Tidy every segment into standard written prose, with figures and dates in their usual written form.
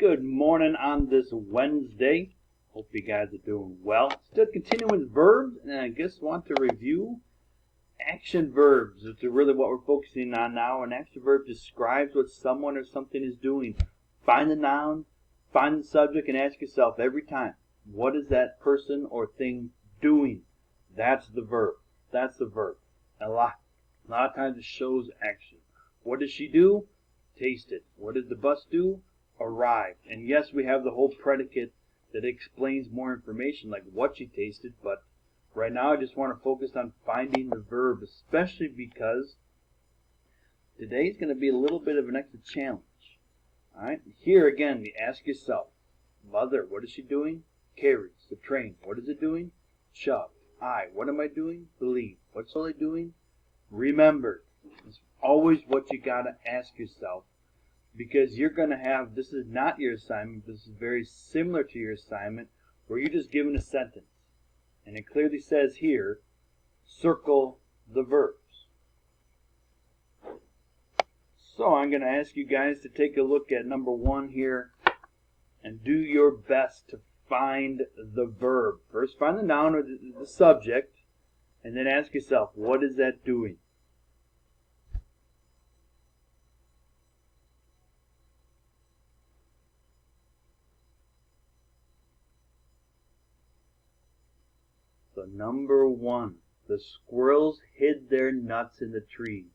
Good morning on this Wednesday. Hope you guys are doing well. Still continuing with verbs, and I just want to review action verbs. It's really what we're focusing on now. An action verb describes what someone or something is doing. Find the noun, find the subject, and ask yourself every time, what is that person or thing doing? That's the verb. That's the verb. A lot of times it shows action. What does she do? Tasted. What did the bus do? Arrived. And yes, we have the whole predicate that explains more information, like what she tasted, but right now I just want to focus on finding the verb, especially because today is going to be a little bit of an extra challenge. Alright, here again, you ask yourself, mother, what is she doing? Carries. The train, what is it doing? Shoved. I, what am I doing? Believe. What's I doing? Remembered. It's always what you got to ask yourself, because you're going to have, this is not your assignment, this is very similar to your assignment, where you're just given a sentence. And it clearly says here, circle the verbs. So I'm going to ask you guys to take a look at number 1 here and do your best to find the verb. First find the noun or the subject, and then ask yourself, what is that doing? So number 1, the squirrels hid their nuts in the trees.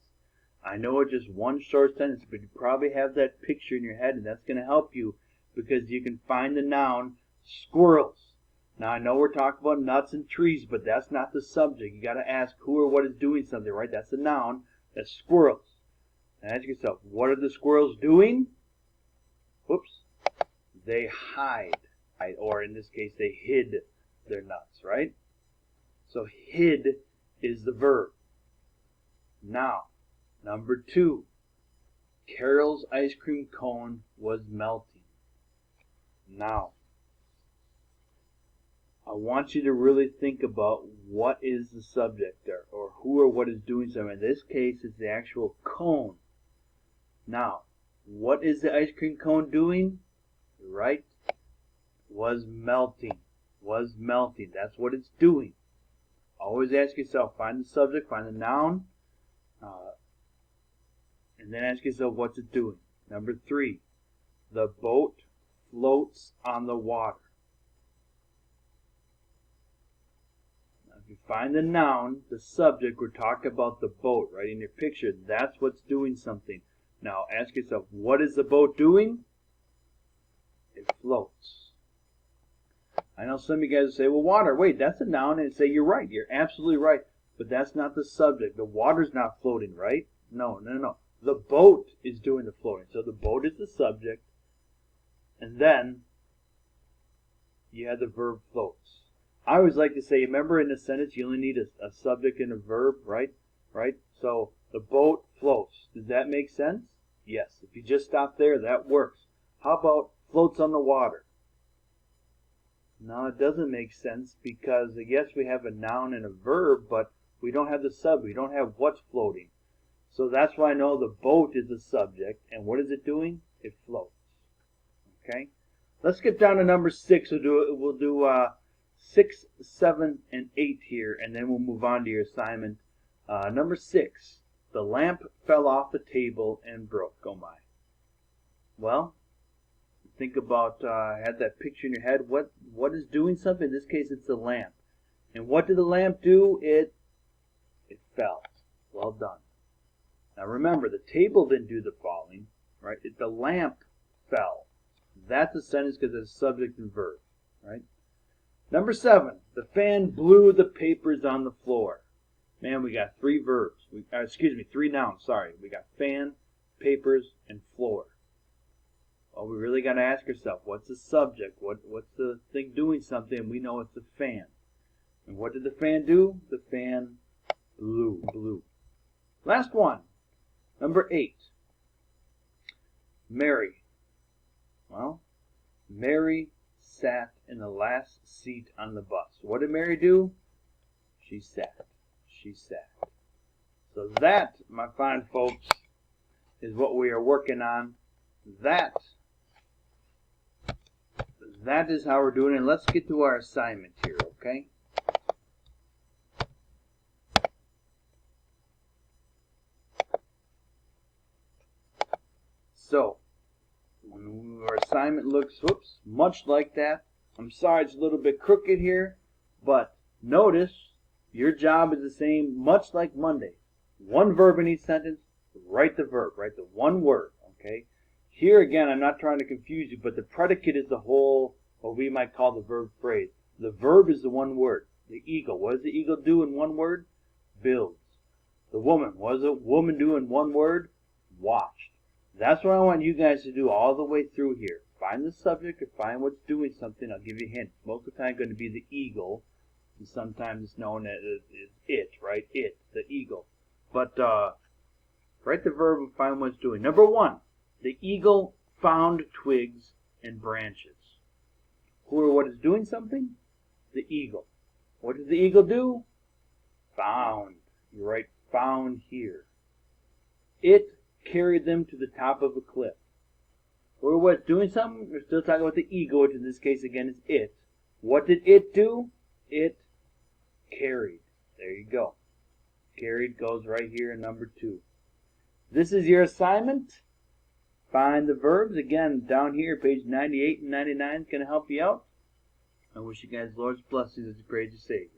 I know it's just one short sentence, but you probably have that picture in your head, and that's going to help you because you can find the noun squirrels. Now I know we're talking about nuts and trees, but that's not the subject. You got to ask who or what is doing something, right? That's the noun. That's squirrels. And ask yourself, what are the squirrels doing? Whoops. They hide, or in this case, they hid their nuts, right? So hid is the verb. Now, number 2, Carol's ice cream cone was melting. Now, I want you to really think about what is the subject there, or who or what is doing something. In this case, it's the actual cone. Now, what is the ice cream cone doing? Right? Was melting. Was melting. That's what it's doing. Always ask yourself, find the subject, find the noun, and then ask yourself, what's it doing? Number 3, the boat floats on the water. Now, if you find the noun, the subject, we're talking about the boat, right? In your picture, that's what's doing something. Now, ask yourself, what is the boat doing? It floats. I know some of you guys will say, well, water, wait, that's a noun, and say, you're right, you're absolutely right, but that's not the subject. The water's not floating, right? No. The boat is doing the floating. So the boat is the subject, and then you have the verb floats. I always like to say, remember in a sentence, you only need a subject and a verb, right? So the boat floats. Does that make sense? Yes. If you just stop there, that works. How about floats on the water? No, it doesn't make sense because, yes, we have a noun and a verb, but we don't have the subject. We don't have what's floating. So that's why I know the boat is the subject. And what is it doing? It floats. Okay? Let's get down to number 6. We'll do 6, 7, and 8 here, and then we'll move on to your assignment. Number 6, the lamp fell off the table and broke. Oh my. Well, think about, had that picture in your head. What is doing something? In this case, it's the lamp. And what did the lamp do? It fell. Well done. Now remember, the table didn't do the falling, right? The lamp fell. That's a sentence because it's subject and verb, right? Number 7, the fan blew the papers on the floor. Man, we got 3 verbs. 3 nouns. Sorry, we got fan, papers, and floor. Well, we really got to ask ourselves, what's the subject? What's the thing doing something? We know it's the fan. And what did the fan do? The fan blew. Last one, number 8. Mary. Well, Mary sat in the last seat on the bus. What did Mary do? She sat. So that, my fine folks, is what we are working on. That that is how we're doing it. Let's get to our assignment here, okay? So, when our assignment looks, whoops, much like that. I'm sorry it's a little bit crooked here, but notice your job is the same, much like Monday. One verb in each sentence, write the verb, write the one word, okay? Here again, I'm not trying to confuse you, but the predicate is the whole, what we might call the verb phrase. The verb is the one word. The eagle, what does the eagle do in one word? Builds. The woman, what does a woman do in one word? Watched. That's what I want you guys to do all the way through here. Find the subject or find what's doing something. I'll give you hints. Most of the time it's going to be the eagle. And sometimes it's known as it, right? It, the eagle. But write the verb and find what it's doing. Number one, the eagle found twigs and branches. Who or what is doing something? The eagle. What does the eagle do? Found. You write found here. It carried them to the top of a cliff. Who or what is doing something? We're still talking about the eagle, which in this case again is it. What did it do? It carried. There you go. Carried goes right here in number 2. This is your assignment. Find the verbs. Again, down here, page 98 and 99 is going to help you out. I wish you guys Lord's blessings as you praise your Savior.